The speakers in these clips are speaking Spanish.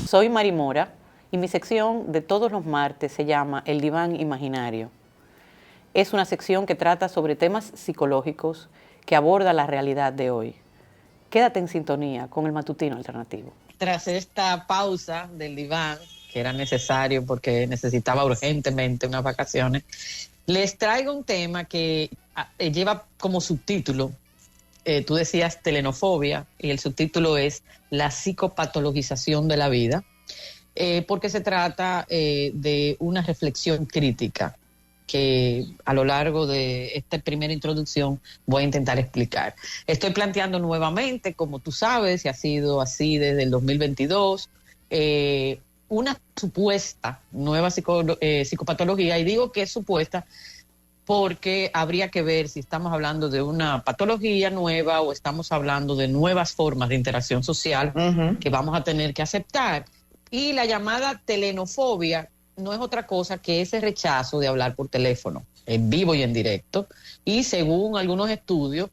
Soy Mari Mora y mi sección de todos los martes se llama El Diván Imaginario. Es una sección que trata sobre temas psicológicos que aborda la realidad de hoy. Quédate en sintonía con el Matutino Alternativo. Tras esta pausa del diván, que era necesario porque necesitaba urgentemente unas vacaciones, les traigo un tema que lleva como subtítulo, tú decías telenofobia, y el subtítulo es la psicopatologización de la vida, porque se trata de una reflexión crítica que a lo largo de esta primera introducción voy a intentar explicar. Estoy planteando nuevamente, como tú sabes, y ha sido así desde el 2022, una supuesta nueva psicopatología, y digo que es supuesta porque habría que ver si estamos hablando de una patología nueva o estamos hablando de nuevas formas de interacción social que vamos a tener que aceptar. Y la llamada telenofobia no es otra cosa que ese rechazo de hablar por teléfono, en vivo y en directo, y según algunos estudios,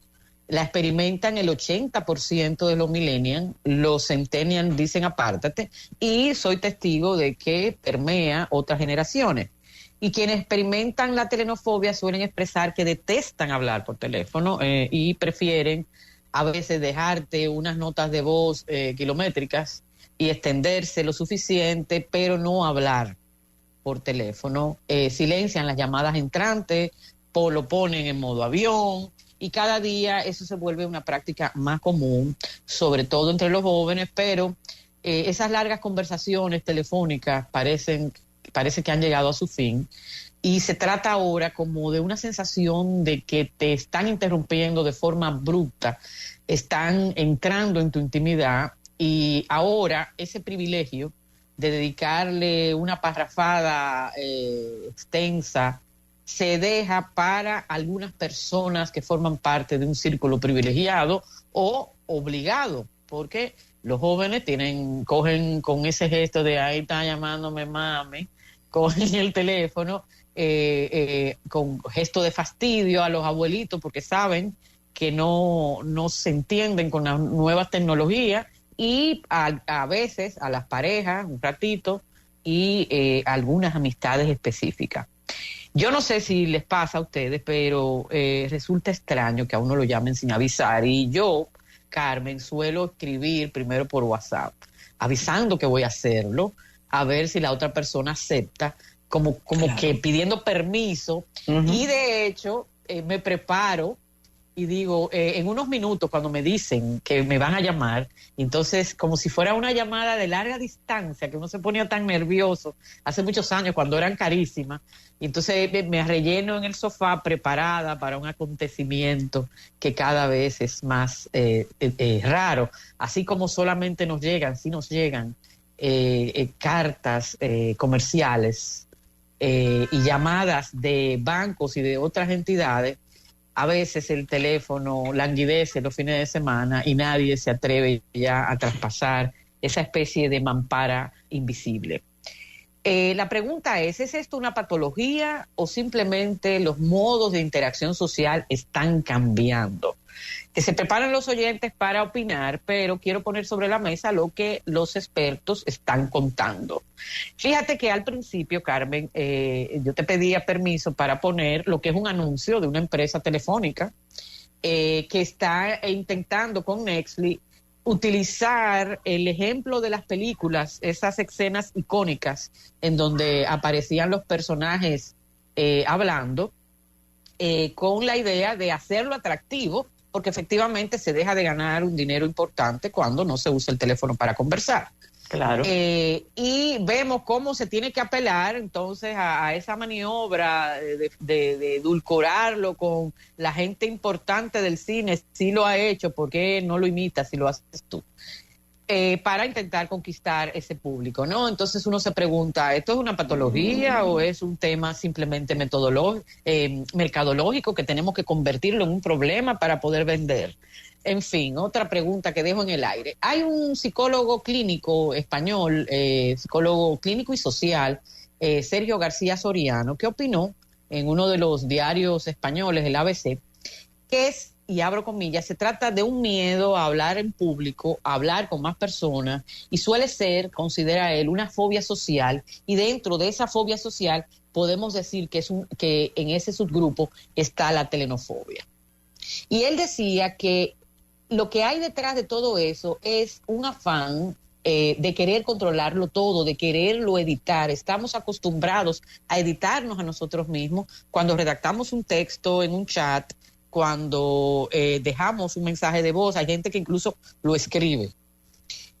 la experimentan el 80% de los millennials, los centennials dicen apártate, y soy testigo de que permea otras generaciones. Y quienes experimentan la telenofobia suelen expresar que detestan hablar por teléfono y prefieren a veces dejarte unas notas de voz kilométricas y extenderse lo suficiente, pero no hablar por teléfono. Silencian las llamadas entrantes, lo ponen en modo avión, y cada día eso se vuelve una práctica más común, sobre todo entre los jóvenes, pero esas largas conversaciones telefónicas parece que han llegado a su fin, y se trata ahora como de una sensación de que te están interrumpiendo de forma abrupta, están entrando en tu intimidad, y ahora ese privilegio de dedicarle una parrafada extensa se deja para algunas personas que forman parte de un círculo privilegiado o obligado, porque los jóvenes cogen con ese gesto de ahí está llamándome mami, cogen el teléfono con gesto de fastidio a los abuelitos porque saben que no se entienden con las nuevas tecnologías, y a veces a las parejas un ratito y algunas amistades específicas. Yo no sé si les pasa a ustedes, pero resulta extraño que a uno lo llamen sin avisar, y yo, Carmen, suelo escribir primero por WhatsApp, avisando que voy a hacerlo, a ver si la otra persona acepta, como claro, que pidiendo permiso, y de hecho me preparo y digo, en unos minutos cuando me dicen que me van a llamar, entonces como si fuera una llamada de larga distancia, que uno se ponía tan nervioso hace muchos años cuando eran carísimas, y entonces me relleno en el sofá preparada para un acontecimiento que cada vez es más raro, así como solamente nos llegan cartas comerciales y llamadas de bancos y de otras entidades. A veces el teléfono languidece los fines de semana y nadie se atreve ya a traspasar esa especie de mampara invisible. La pregunta ¿es esto una patología o simplemente los modos de interacción social están cambiando? Que se preparen los oyentes para opinar, pero quiero poner sobre la mesa lo que los expertos están contando. Fíjate que al principio, Carmen, yo te pedía permiso para poner lo que es un anuncio de una empresa telefónica que está intentando con Netflix utilizar el ejemplo de las películas, esas escenas icónicas en donde aparecían los personajes hablando, con la idea de hacerlo atractivo, porque efectivamente se deja de ganar un dinero importante cuando no se usa el teléfono para conversar. Claro. Y vemos cómo se tiene que apelar entonces a esa maniobra de edulcorarlo con la gente importante del cine. Si lo ha hecho, ¿por qué no lo imitas si lo haces tú? Para intentar conquistar ese público, ¿no? Entonces uno se pregunta, ¿esto es una patología o es un tema simplemente mercadológico que tenemos que convertirlo en un problema para poder vender? En fin, otra pregunta que dejo en el aire. Hay un psicólogo clínico español, psicólogo clínico y social, Sergio García Soriano, que opinó en uno de los diarios españoles, el ABC, que es, y abro comillas, se trata de un miedo a hablar en público, a hablar con más personas, y suele ser, considera él, una fobia social, y dentro de esa fobia social podemos decir que en ese subgrupo está la telenofobia. Y él decía que lo que hay detrás de todo eso es un afán de querer controlarlo todo, de quererlo editar. Estamos acostumbrados a editarnos a nosotros mismos cuando redactamos un texto en un chat, cuando dejamos un mensaje de voz. Hay gente que incluso lo escribe.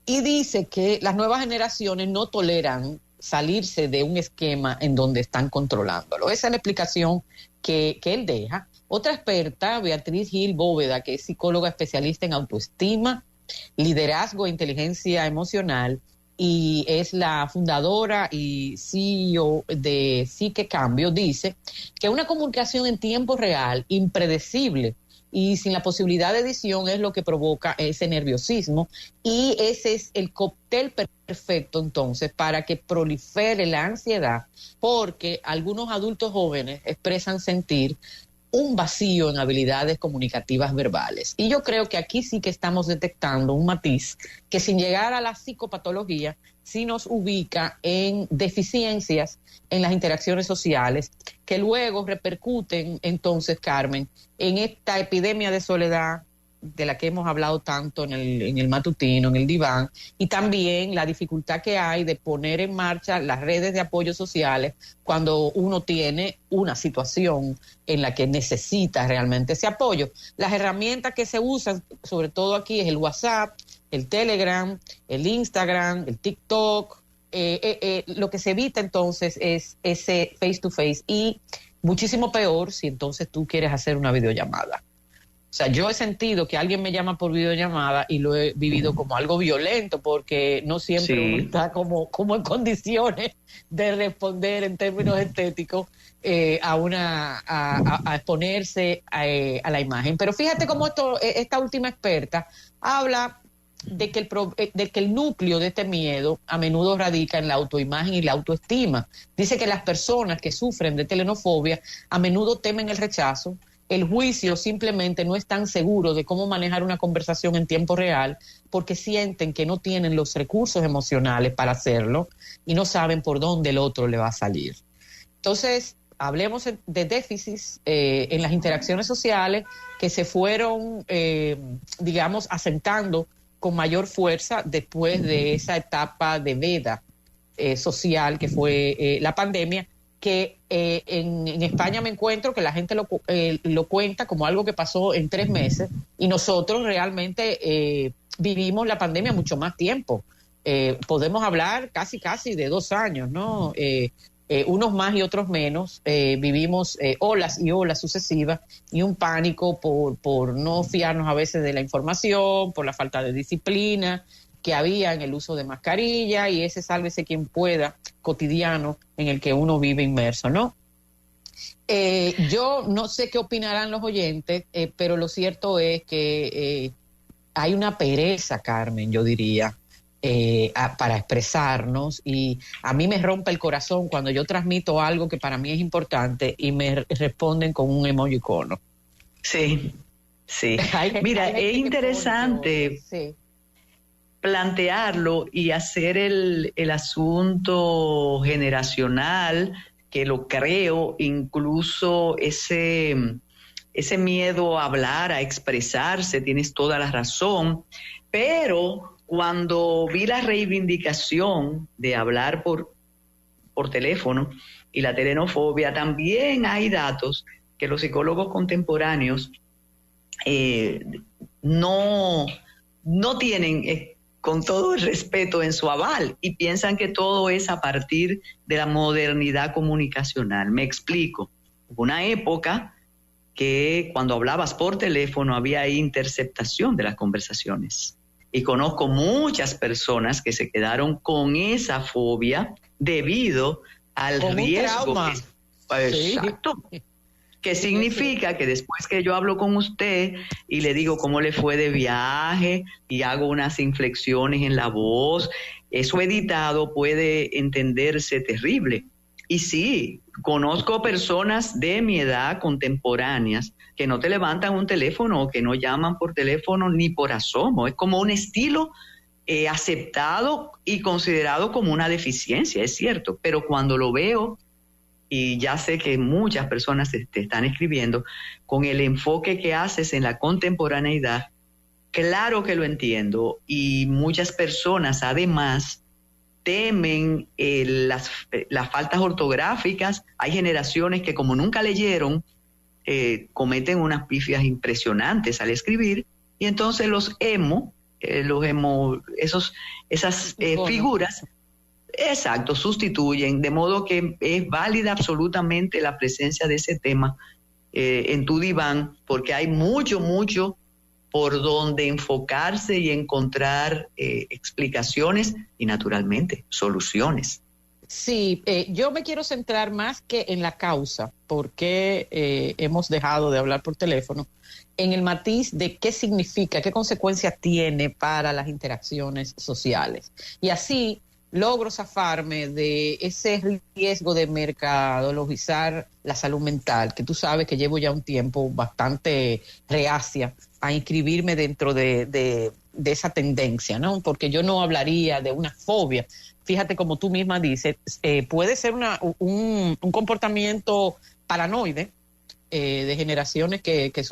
Y dice que las nuevas generaciones no toleran salirse de un esquema en donde están controlándolo. Esa es la explicación que él deja. Otra experta, Beatriz Gil Bóveda, que es psicóloga especialista en autoestima, liderazgo e inteligencia emocional, y es la fundadora y CEO de Psique Cambio, dice que una comunicación en tiempo real, impredecible y sin la posibilidad de edición es lo que provoca ese nerviosismo, y ese es el cóctel perfecto entonces para que prolifere la ansiedad, porque algunos adultos jóvenes expresan sentir un vacío en habilidades comunicativas verbales. Y yo creo que aquí sí que estamos detectando un matiz que, sin llegar a la psicopatología, sí nos ubica en deficiencias en las interacciones sociales que luego repercuten entonces, Carmen, en esta epidemia de soledad de la que hemos hablado tanto en el matutino, en el diván, y también la dificultad que hay de poner en marcha las redes de apoyo sociales cuando uno tiene una situación en la que necesita realmente ese apoyo. Las herramientas que se usan, sobre todo aquí, es el WhatsApp, el Telegram, el Instagram, el TikTok. Lo que se evita entonces es ese face to face, y muchísimo peor si entonces tú quieres hacer una videollamada. O sea, yo he sentido que alguien me llama por videollamada y lo he vivido como algo violento, porque no siempre uno está como en condiciones de responder en términos estéticos a exponerse a la imagen. Pero fíjate cómo esta última experta habla de que el núcleo de este miedo a menudo radica en la autoimagen y la autoestima. Dice que las personas que sufren de telenofobia a menudo temen el rechazo, el juicio, simplemente no están seguros de cómo manejar una conversación en tiempo real, porque sienten que no tienen los recursos emocionales para hacerlo y no saben por dónde el otro le va a salir. Entonces, hablemos de déficits en las interacciones sociales que se fueron, digamos, asentando con mayor fuerza después de esa etapa de veda social que fue la pandemia, que en España me encuentro que la gente lo cuenta como algo que pasó en 3 meses, y nosotros realmente vivimos la pandemia mucho más tiempo. Podemos hablar casi de 2 años, ¿no? Unos más y otros menos. Vivimos olas y olas sucesivas, y un pánico por no fiarnos a veces de la información, por la falta de disciplina que había en el uso de mascarilla, y ese sálvese quien pueda cotidiano en el que uno vive inmerso, ¿no? Yo no sé qué opinarán los oyentes, pero lo cierto es que hay una pereza, Carmen, yo diría, para expresarnos, y a mí me rompe el corazón cuando yo transmito algo que para mí es importante y me responden con un emojicono. Sí. Mira, es interesante plantearlo y hacer el asunto generacional, que lo creo, incluso ese miedo a hablar, a expresarse, tienes toda la razón, pero cuando vi la reivindicación de hablar por teléfono y la telenofobia, también hay datos que los psicólogos contemporáneos no tienen, con todo el respeto, en su aval, y piensan que todo es a partir de la modernidad comunicacional. Me explico. Hubo una época que cuando hablabas por teléfono había interceptación de las conversaciones. Y conozco muchas personas que se quedaron con esa fobia debido al riesgo. Exacto. Que significa que después que yo hablo con usted y le digo cómo le fue de viaje y hago unas inflexiones en la voz, eso editado puede entenderse terrible. Y sí, conozco personas de mi edad, contemporáneas, que no te levantan un teléfono o que no llaman por teléfono ni por asomo. Es como un estilo aceptado y considerado como una deficiencia, es cierto, pero cuando lo veo, y ya sé que muchas personas te están escribiendo, con el enfoque que haces en la contemporaneidad, claro que lo entiendo, y muchas personas además temen las faltas ortográficas. Hay generaciones que como nunca leyeron, cometen unas pifias impresionantes al escribir, y entonces esas figuras, exacto, sustituyen, de modo que es válida absolutamente la presencia de ese tema en tu diván, porque hay mucho por donde enfocarse y encontrar explicaciones y naturalmente soluciones. Sí, yo me quiero centrar más que en la causa, porque hemos dejado de hablar por teléfono, en el matiz de qué significa, qué consecuencias tiene para las interacciones sociales. Y así logro zafarme de ese riesgo de mercadologizar la salud mental, que tú sabes que llevo ya un tiempo bastante reacia a inscribirme dentro de esa tendencia, ¿no? Porque yo no hablaría de una fobia. Fíjate, como tú misma dices, puede ser un comportamiento paranoide de generaciones que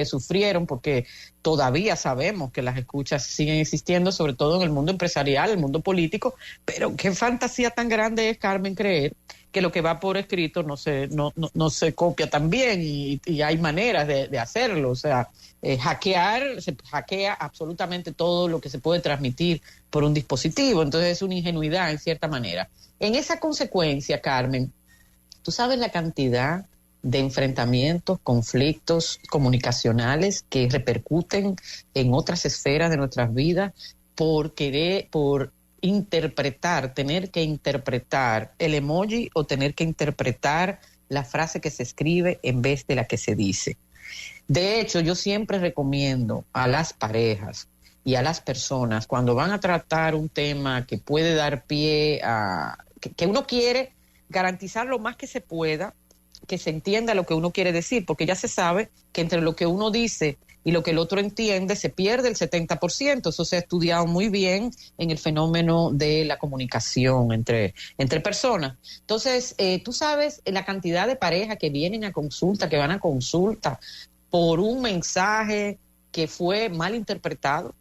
sufrieron, porque todavía sabemos que las escuchas siguen existiendo, sobre todo en el mundo empresarial, el mundo político, pero qué fantasía tan grande es, Carmen, creer que lo que va por escrito no se copia tan bien, y hay maneras de hacerlo. O sea, se hackea absolutamente todo lo que se puede transmitir por un dispositivo, entonces es una ingenuidad en cierta manera. En esa consecuencia, Carmen, tú sabes la cantidad de enfrentamientos, conflictos comunicacionales que repercuten en otras esferas de nuestras vidas por interpretar, tener que interpretar el emoji o tener que interpretar la frase que se escribe en vez de la que se dice. De hecho, yo siempre recomiendo a las parejas y a las personas, cuando van a tratar un tema que puede dar pie a que uno quiere garantizar lo más que se pueda que se entienda lo que uno quiere decir, porque ya se sabe que entre lo que uno dice y lo que el otro entiende se pierde el 70%. Eso se ha estudiado muy bien en el fenómeno de la comunicación entre personas. Entonces, tú sabes la cantidad de parejas que vienen a consulta, que van a consulta por un mensaje que fue mal interpretado.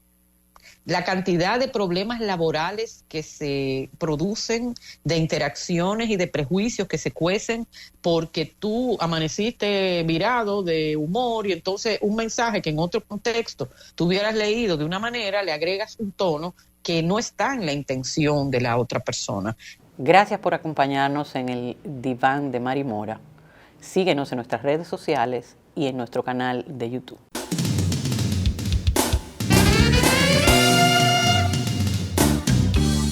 La cantidad de problemas laborales que se producen, de interacciones y de prejuicios que se cuecen porque tú amaneciste virado de humor, y entonces un mensaje que en otro contexto tú hubieras leído de una manera, le agregas un tono que no está en la intención de la otra persona. Gracias por acompañarnos en el Diván de Mari Mora. Síguenos en nuestras redes sociales y en nuestro canal de YouTube.